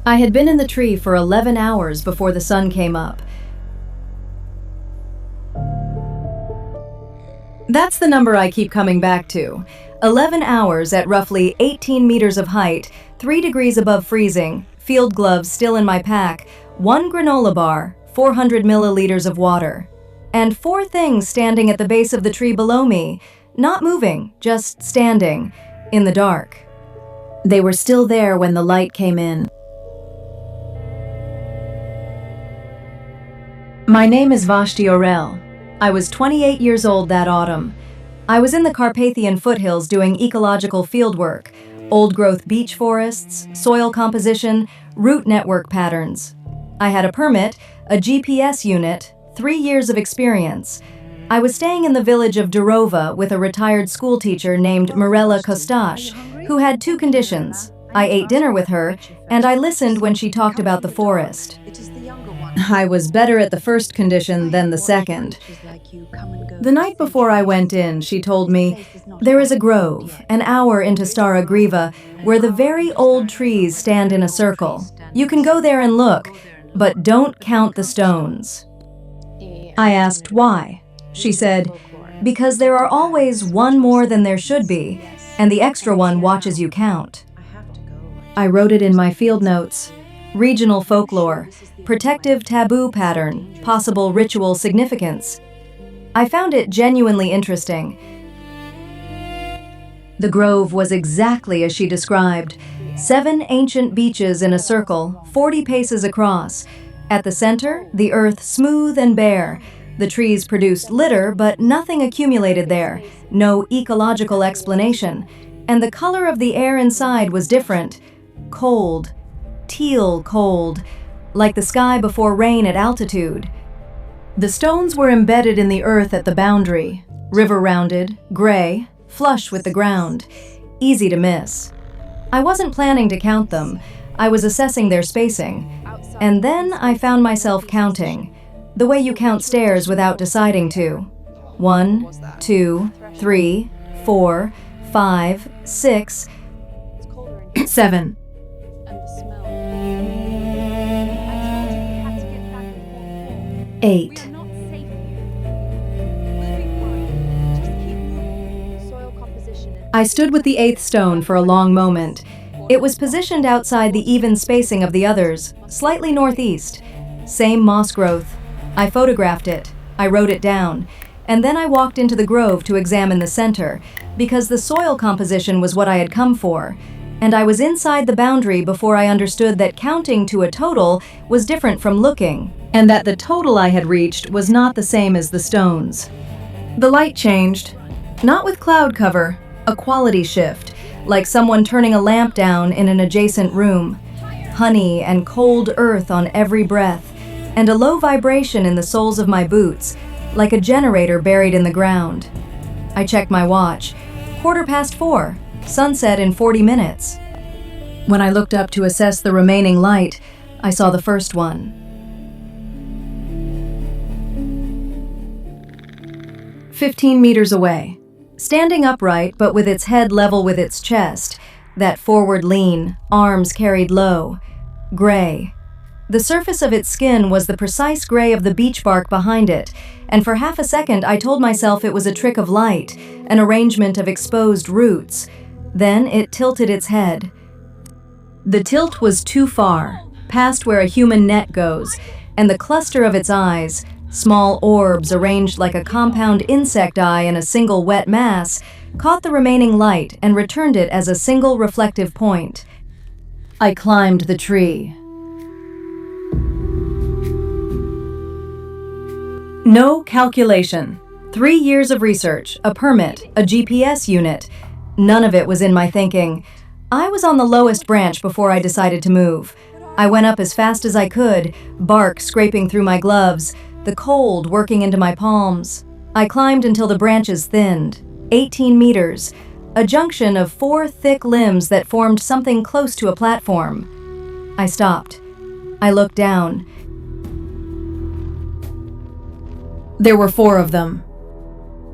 I had been in the tree for 11 hours before the sun came up. That's the number I keep coming back to. 11 hours at roughly 18 meters of height, 3 degrees above freezing, field gloves still in my pack, 1 granola bar, 400 milliliters of water, and 4 things standing at the base of the tree below me, not moving, just standing, in the dark. They were still there when the light came in. My name is Vashti Orel. I was 28 years old that autumn. I was in the Carpathian foothills doing ecological fieldwork, old-growth beech forests, soil composition, root network patterns. I had a permit, a GPS unit, 3 years of experience. I was staying in the village of Durova with a retired schoolteacher named Mirela who had 2 conditions. I ate dinner with her, and I listened when she talked about the forest. I was better at the first condition than the second. The night before I went in, she told me, "There is a grove, an hour into Stara Griva, where the very old trees stand in a circle. You can go there and look, but don't count the stones." I asked why. She said, "Because there are always one more than there should be, and the extra one watches you count." I wrote it in my field notes. Regional folklore, protective taboo pattern, possible ritual significance. I found it genuinely interesting. The grove was exactly as she described. 7 ancient beeches in a circle, 40 paces across. At the center, the earth smooth and bare. The trees produced litter, but nothing accumulated there. No ecological explanation. And the color of the air inside was different. Cold. Teal cold, like the sky before rain at altitude. The stones were embedded in the earth at the boundary, river-rounded, gray, flush with the ground, easy to miss. I wasn't planning to count them. I was assessing their spacing. And then I found myself counting, the way you count stairs without deciding to. 1, 2, 3, 4, 5, 6, 7. 8. I stood with the 8th stone for a long moment. It was positioned outside the even spacing of the others, slightly northeast. Same moss growth. I photographed it. I wrote it down. And then I walked into the grove to examine the center, because the soil composition was what I had come for. And I was inside the boundary before I understood that counting to a total was different from looking, and that the total I had reached was not the same as the stones. The light changed, not with cloud cover, a quality shift, like someone turning a lamp down in an adjacent room. Honey and cold earth on every breath, and a low vibration in the soles of my boots, like a generator buried in the ground. I checked my watch. 4:15, sunset in 40 minutes. When I looked up to assess the remaining light, I saw the first one. 15 meters away, standing upright but with its head level with its chest, that forward lean, arms carried low, gray. The surface of its skin was the precise gray of the beech bark behind it, and for half a second I told myself it was a trick of light, an arrangement of exposed roots. Then it tilted its head. The tilt was too far, past where a human net goes, and the cluster of its eyes, small orbs arranged like a compound insect eye in a single wet mass, caught the remaining light and returned it as a single reflective point. I climbed the tree. No calculation. 3 years of research, a permit, a GPS unit. None of it was in my thinking. I was on the lowest branch before I decided to move. I went up as fast as I could, bark scraping through my gloves, the cold working into my palms. I climbed until the branches thinned, 18 meters, a junction of 4 thick limbs that formed something close to a platform. I stopped. I looked down. There were 4 of them.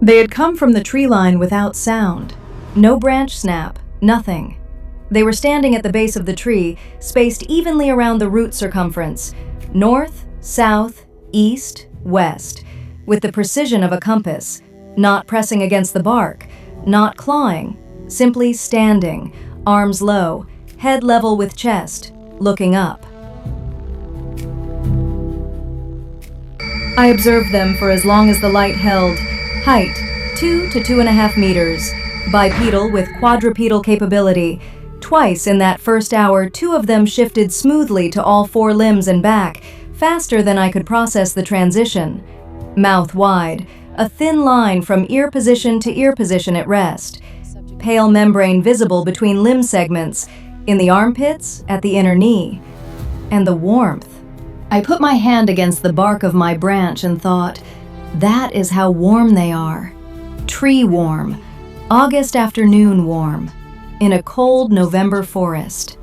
They had come from the tree line without sound. No branch snap, nothing. They were standing at the base of the tree, spaced evenly around the root circumference, north, south, east, west, with the precision of a compass, not pressing against the bark, not clawing, simply standing, arms low, head level with chest, looking up. I observed them for as long as the light held. Height, 2 to 2.5 meters. Bipedal with quadrupedal capability. Twice in that first hour, 2 of them shifted smoothly to all 4 limbs and back, faster than I could process the transition. Mouth wide, a thin line from ear position to ear position at rest. Pale membrane visible between limb segments, in the armpits, at the inner knee. And the warmth. I put my hand against the bark of my branch and thought, that is how warm they are. Tree warm, August afternoon warm, in a cold November forest.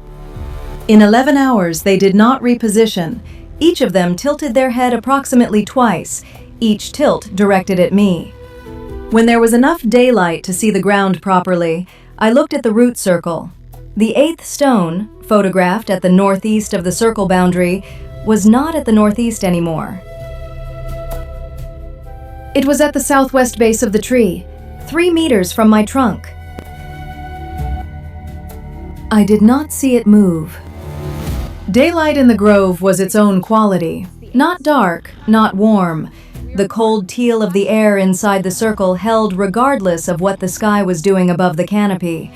In 11 hours, they did not reposition. Each of them tilted their head approximately twice, each tilt directed at me. When there was enough daylight to see the ground properly, I looked at the root circle. The 8th stone, photographed at the northeast of the circle boundary, was not at the northeast anymore. It was at the southwest base of the tree, 3 meters from my trunk. I did not see it move. Daylight in the grove was its own quality. Not dark, not warm. The cold teal of the air inside the circle held regardless of what the sky was doing above the canopy.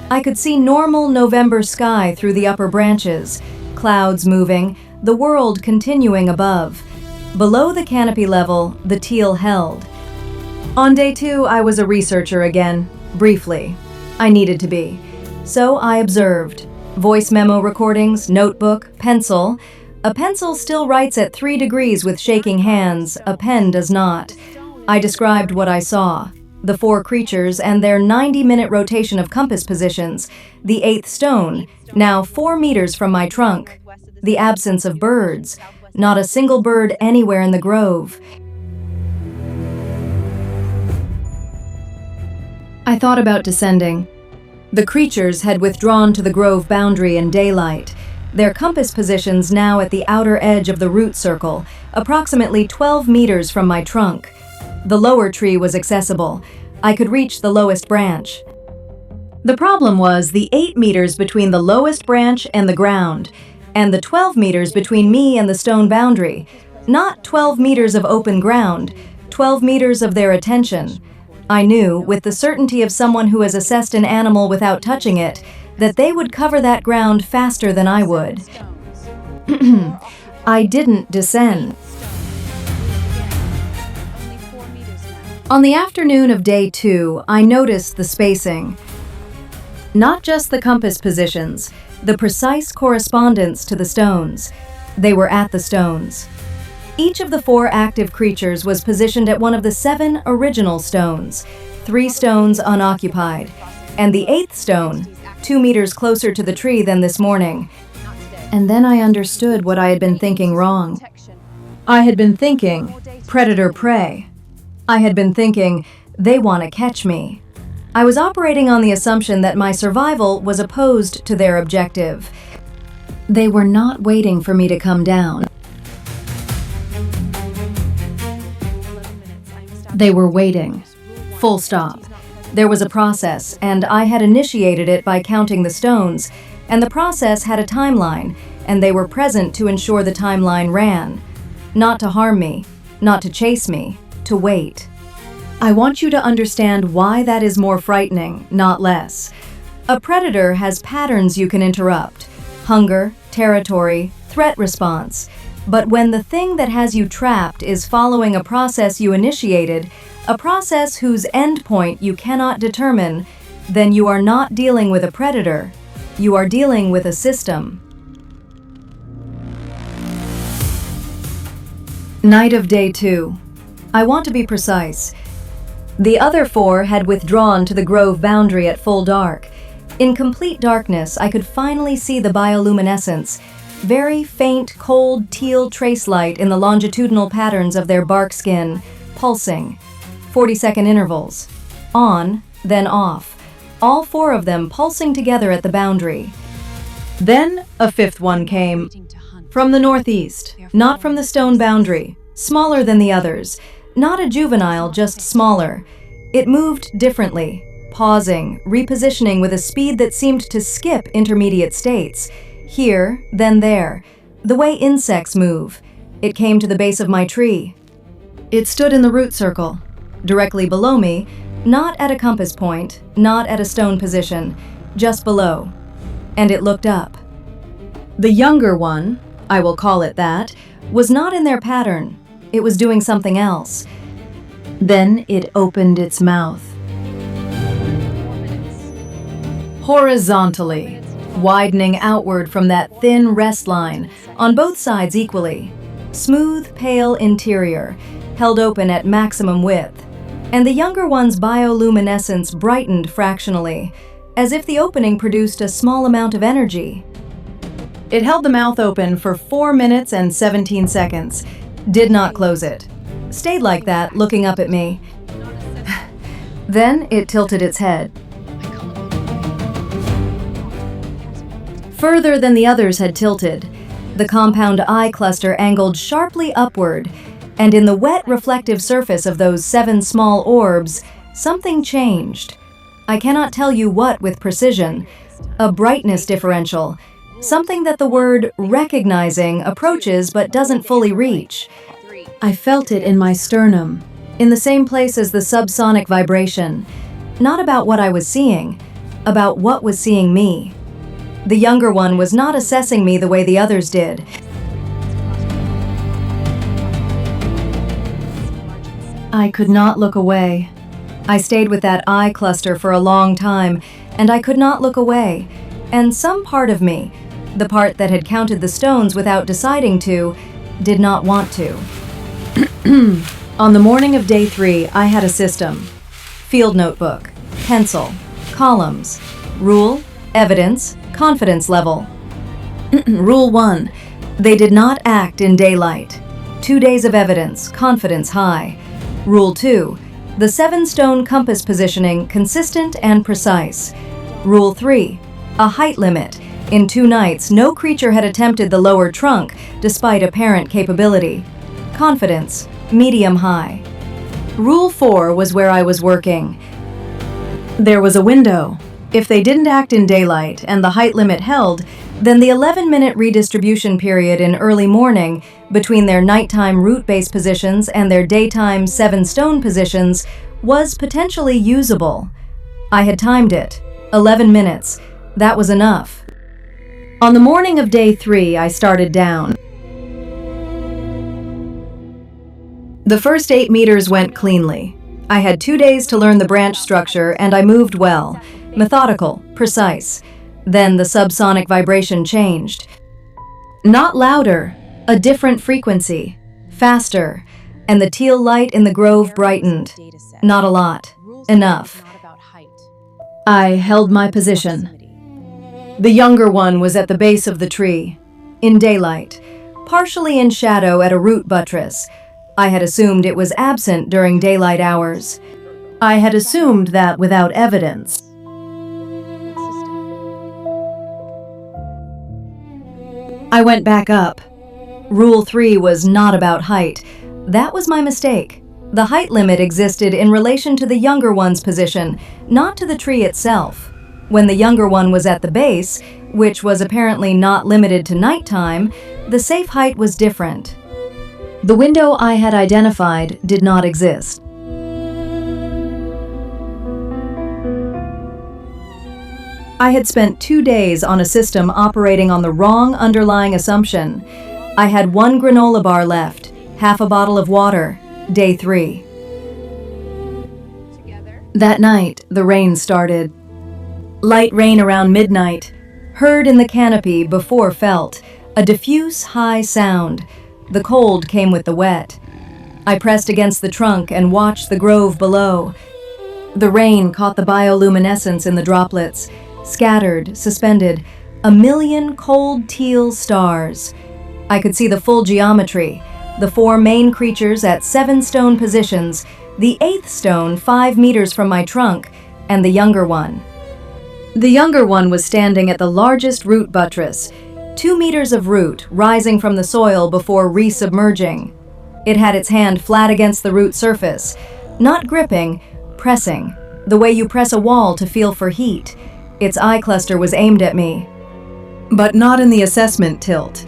I could see normal November sky through the upper branches, clouds moving, the world continuing above. Below the canopy level, the teal held. On day 2, I was a researcher again, briefly. I needed to be. So I observed. Voice memo recordings, notebook, pencil. A pencil still writes at 3 degrees with shaking hands, a pen does not. I described what I saw. The 4 creatures and their 90-minute rotation of compass positions. The 8th stone, now 4 meters from my trunk. The absence of birds. Not a single bird anywhere in the grove. I thought about descending. The creatures had withdrawn to the grove boundary in daylight, their compass positions now at the outer edge of the root circle, approximately 12 meters from my trunk. The lower tree was accessible. I could reach the lowest branch. The problem was the 8 meters between the lowest branch and the ground, and the 12 meters between me and the stone boundary. Not 12 meters of open ground, 12 meters of their attention. I knew, with the certainty of someone who has assessed an animal without touching it, that they would cover that ground faster than I would. I didn't descend. On the afternoon of day 2, I noticed the spacing. Not just the compass positions, the precise correspondence to the stones. They were at the stones. Each of the 4 active creatures was positioned at one of the 7 original stones, 3 stones unoccupied, and the 8th stone, 2 meters closer to the tree than this morning. And then I understood what I had been thinking wrong. I had been thinking, predator-prey. I had been thinking, they want to catch me. I was operating on the assumption that my survival was opposed to their objective. They were not waiting for me to come down. They were waiting. Full stop. There was a process, and I had initiated it by counting the stones, and the process had a timeline, and they were present to ensure the timeline ran. Not to harm me, not to chase me, to wait. I want you to understand why that is more frightening, not less. A predator has patterns you can interrupt: hunger, territory, threat response. But when the thing that has you trapped is following a process you initiated, a process whose endpoint you cannot determine, then you are not dealing with a predator. You are dealing with a system. Night of day 2. I want to be precise. The other 4 had withdrawn to the grove boundary at full dark. In complete darkness, I could finally see the bioluminescence, very faint, cold teal trace light in the longitudinal patterns of their bark skin, pulsing. 40-second intervals. On, then off. all four of them pulsing together at the boundary. Then a fifth one came, from the northeast, not from the stone boundary, smaller than the others, not a juvenile, just smaller. It moved differently, pausing, repositioning with a speed that seemed to skip intermediate states, here, then there, the way insects move. It came to the base of my tree. It stood in the root circle, directly below me, not at a compass point, not at a stone position, just below. And it looked up. The younger one, I will call it that, was not in their pattern. It was doing something else. Then it opened its mouth. Horizontally, widening outward from that thin rest line, on both sides equally. Smooth, pale interior, held open at maximum width. And the younger one's bioluminescence brightened fractionally, as if the opening produced a small amount of energy. It held the mouth open for 4 minutes and 17 seconds. Did not close it. Stayed like that, looking up at me. Then it tilted its head. Further than the others had tilted. The compound eye cluster angled sharply upward, and in the wet reflective surface of those 7 small orbs, something changed. I cannot tell you what with precision. A brightness differential. Something that the word recognizing approaches but doesn't fully reach. I felt it in my sternum, in the same place as the subsonic vibration. Not about what I was seeing, about what was seeing me. The younger one was not assessing me the way the others did. I could not look away. I stayed with that eye cluster for a long time, and I could not look away. And some part of me, the part that had counted the stones without deciding to, did not want to. On the morning of day 3, I had a system. Field notebook, pencil, columns, rule, evidence, confidence level. Rule 1, they did not act in daylight. 2 days of evidence, confidence high. Rule 2, the 7-stone compass positioning consistent and precise. Rule 3, a height limit. In 2 nights, no creature had attempted the lower trunk, despite apparent capability. Confidence, medium-high. Rule 4 was where I was working. There was a window. If they didn't act in daylight and the height limit held, then the 11-minute redistribution period in early morning between their nighttime root-based positions and their daytime 7-stone positions was potentially usable. I had timed it. 11 minutes. That was enough. On the morning of day 3, I started down. The first 8 meters went cleanly. I had 2 days to learn the branch structure, and I moved well, methodical, precise. Then the subsonic vibration changed. Not louder, a different frequency, faster, and the teal light in the grove brightened. Not a lot, enough. I held my position. The younger one was at the base of the tree, in daylight, partially in shadow at a root buttress. I had assumed it was absent during daylight hours. I had assumed that without evidence. I went back up. Rule 3 was not about height. That was my mistake. The height limit existed in relation to the younger one's position, not to the tree itself. When the younger one was at the base, which was apparently not limited to nighttime, the safe height was different. The window I had identified did not exist. I had spent 2 days on a system operating on the wrong underlying assumption. I had 1 granola bar left, half a bottle of water, day 3. That night, the rain started. Light rain around midnight, heard in the canopy before felt, a diffuse high sound. The cold came with the wet. I pressed against the trunk and watched the grove below. The rain caught the bioluminescence in the droplets, scattered, suspended, a million cold teal stars. I could see the full geometry, the 4 main creatures at 7-stone positions, the 8th stone 5 meters from my trunk, and the younger one. The younger one was standing at the largest root buttress, 2 meters of root rising from the soil before resubmerging. It had its hand flat against the root surface, not gripping, pressing, the way you press a wall to feel for heat. Its eye cluster was aimed at me. But not in the assessment tilt,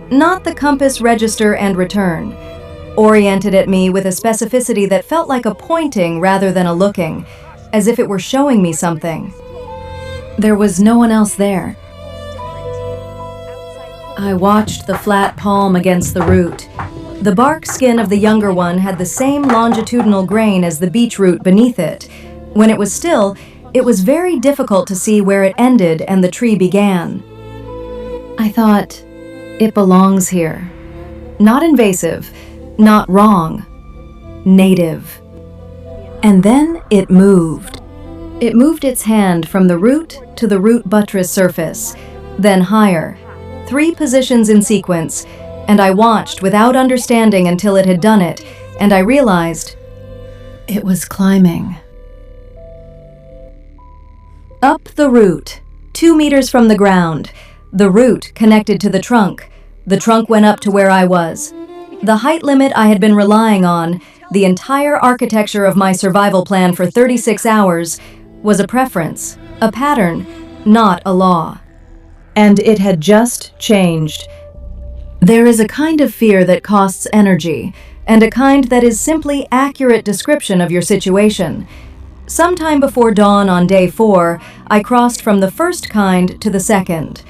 not the compass register and return. Oriented at me with a specificity that felt like a pointing rather than a looking, as if it were showing me something. There was no one else there. I watched the flat palm against the root. The bark skin of the younger one had the same longitudinal grain as the beech root beneath it. When it was still, it was very difficult to see where it ended and the tree began. I thought, it belongs here. Not invasive, not wrong, native. And then it moved. It moved its hand from the root to the root buttress surface, then higher, 3 positions in sequence, and I watched without understanding until it had done it, and I realized it was climbing. Up the root, 2 meters from the ground. The root connected to the trunk. The trunk went up to where I was. The height limit I had been relying on, the entire architecture of my survival plan for 36 hours, was a preference, a pattern, not a law. And it had just changed. There is a kind of fear that costs energy, and a kind that is simply accurate description of your situation. Sometime before dawn on day 4, I crossed from the first kind to the second.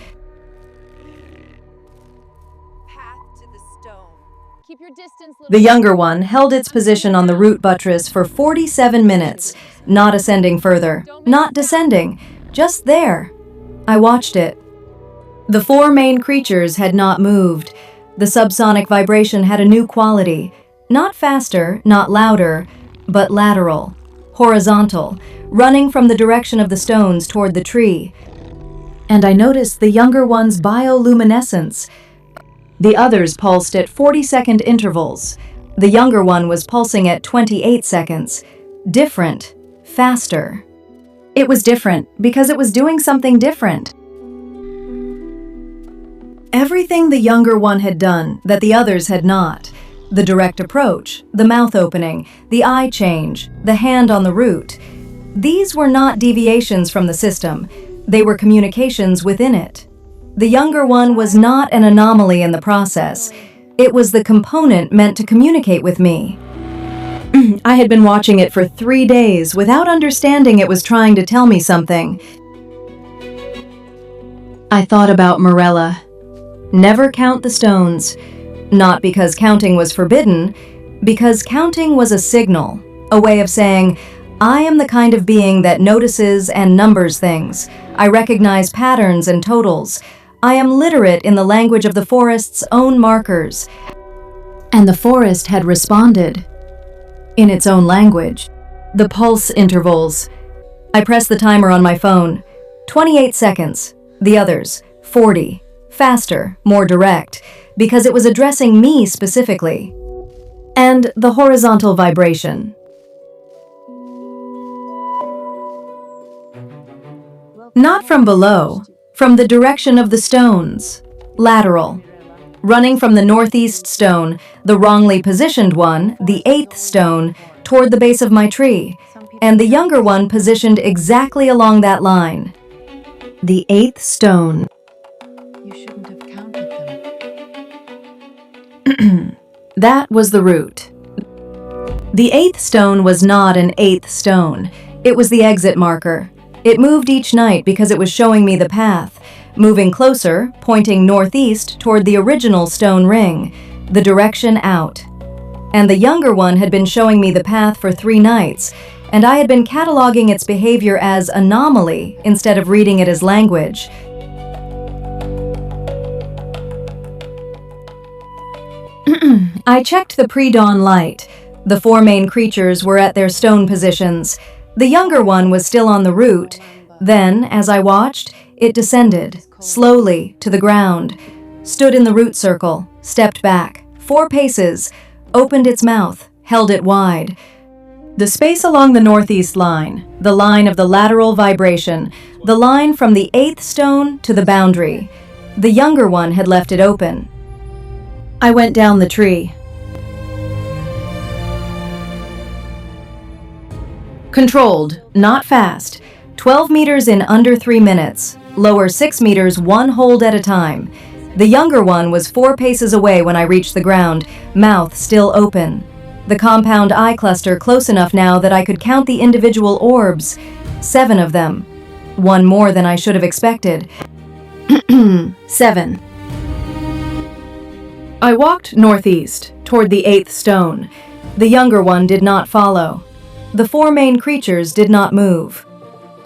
The younger one held its position on the root buttress for 47 minutes, not ascending further, not descending, just there. I watched it. The 4 main creatures had not moved. The subsonic vibration had a new quality, not faster, not louder, but lateral, horizontal, running from the direction of the stones toward the tree. And I noticed the younger one's bioluminescence. The others pulsed at 40-second intervals. The younger one was pulsing at 28 seconds. Different, faster. It was different because it was doing something different. Everything the younger one had done that the others had not. The direct approach, the mouth opening, the eye change, the hand on the root. These were not deviations from the system. They were communications within it. The younger one was not an anomaly in the process. It was the component meant to communicate with me. I had been watching it for 3 days without understanding it was trying to tell me something. I thought about Mirela. Never count the stones. Not because counting was forbidden, because counting was a signal, a way of saying, I am the kind of being that notices and numbers things. I recognize patterns and totals. I am literate in the language of the forest's own markers. And the forest had responded in its own language. The pulse intervals. I pressed the timer on my phone. 28 seconds. The others, 40. Faster, more direct, because it was addressing me specifically. And the horizontal vibration. Not from below, from the direction of the stones. Lateral. Running from the northeast stone, the wrongly positioned one, the 8th stone, toward the base of my tree, and the younger one positioned exactly along that line. The 8th stone. You shouldn't have counted them. That was the root. The 8th stone was not an 8th stone. It was the exit marker. It moved each night because it was showing me the path, moving closer, pointing northeast toward the original stone ring, the direction out. And the younger one had been showing me the path for 3 nights, and I had been cataloging its behavior as anomaly instead of reading it as language. I checked the pre-dawn light. The 4 main creatures were at their stone positions. The younger one was still on the root. Then, as I watched, it descended, slowly, to the ground, stood in the root circle, stepped back, 4 paces, opened its mouth, held it wide. The space along the northeast line, the line of the lateral vibration, the line from the 8th stone to the boundary. The younger one had left it open. I went down the tree. Controlled, not fast. 12 meters in under 3 minutes. Lower 6 meters one hold at a time. The younger one was 4 paces away when I reached the ground, mouth still open. The compound eye cluster close enough now that I could count the individual orbs. 7 of them. One more than I should have expected. 7. I walked northeast, toward the 8th stone. The younger one did not follow. The 4 main creatures did not move.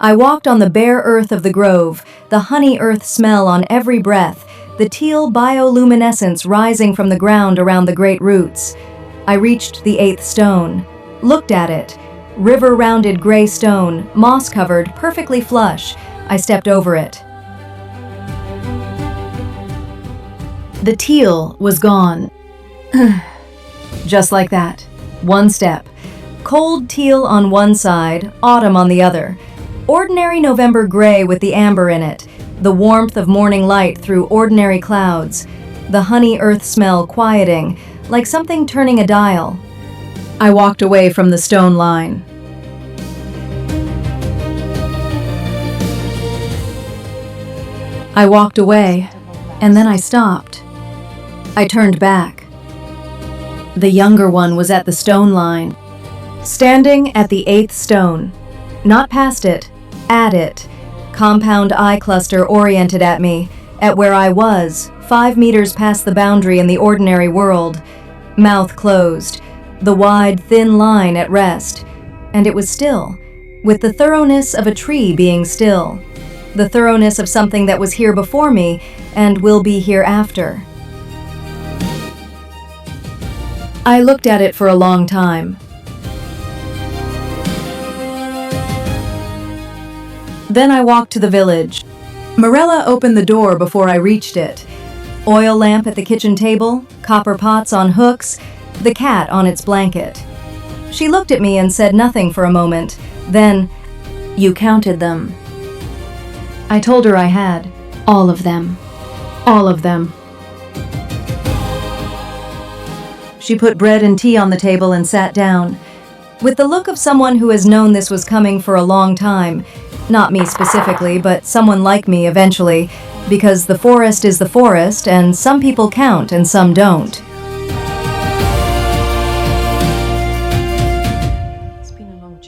I walked on the bare earth of the grove, the honey earth smell on every breath, the teal bioluminescence rising from the ground around the great roots. I reached the 8th stone, looked at it. River-rounded gray stone, moss-covered, perfectly flush. I stepped over it. The teal was gone. Just like that. One step. Cold teal on one side, autumn on the other. Ordinary November gray with the amber in it. The warmth of morning light through ordinary clouds. The honey earth smell quieting, like something turning a dial. I walked away from the stone line. I walked away, and then I stopped. I turned back. The younger one was at the stone line, standing at the 8th stone. Not past it, at it. Compound eye cluster oriented at me, at where I was, 5 meters past the boundary in the ordinary world. Mouth closed, the wide, thin line at rest. And it was still, with the thoroughness of a tree being still. The thoroughness of something that was here before me and will be here after. I looked at it for a long time. Then I walked to the village. Mirela opened the door before I reached it. Oil lamp at the kitchen table, copper pots on hooks, the cat on its blanket. She looked at me and said nothing for a moment. Then, "You counted them." I told her I had. All of them. All of them. She put bread and tea on the table and sat down. With the look of someone who has known this was coming for a long time. Not me specifically, but someone like me eventually, because the forest is the forest, and some people count and some don't.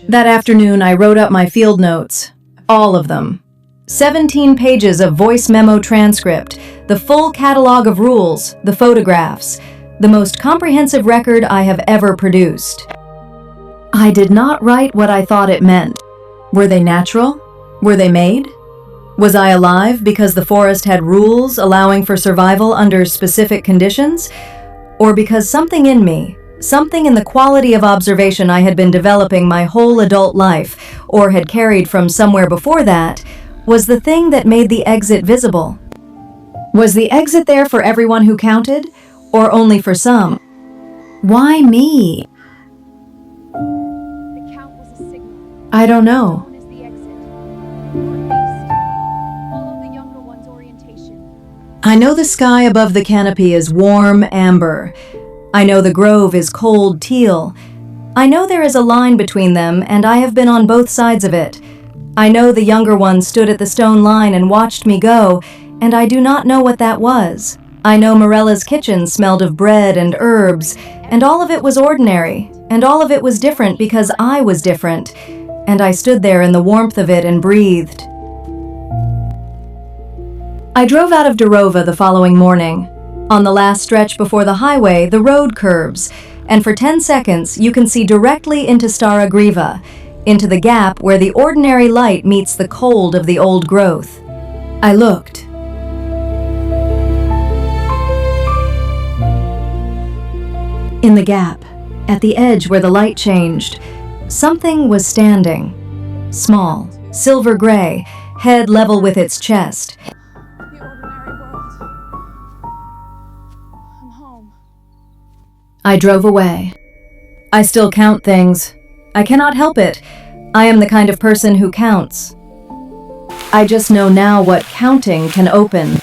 That afternoon, I wrote up my field notes. All of them. 17 pages of voice memo transcript, the full catalog of rules, the photographs, the most comprehensive record I have ever produced. I did not write what I thought it meant. Were they natural? Were they made? Was I alive because the forest had rules allowing for survival under specific conditions? Or because something in me, something in the quality of observation I had been developing my whole adult life, or had carried from somewhere before that, was the thing that made the exit visible? Was the exit there for everyone who counted, or only for some? Why me? The count was a signal. I don't know. Known as the exit. Northeast. Follow the younger one's orientation. I know the sky above the canopy is warm amber. I know the grove is cold teal. I know there is a line between them, and I have been on both sides of it. I know the younger one stood at the stone line and watched me go, and I do not know what that was. I know Mirela's kitchen smelled of bread and herbs, and all of it was ordinary, and all of it was different because I was different, and I stood there in the warmth of it and breathed. I drove out of Durova the following morning. On the last stretch before the highway, the road curves, and for 10 seconds you can see directly into Stara Griva, into the gap where the ordinary light meets the cold of the old growth. I looked. In the gap, at the edge where the light changed, something was standing. Small, silver gray, head level with its chest. The ordinary world. I'm home. I drove away. I still count things. I cannot help it. I am the kind of person who counts. I just know now what counting can open.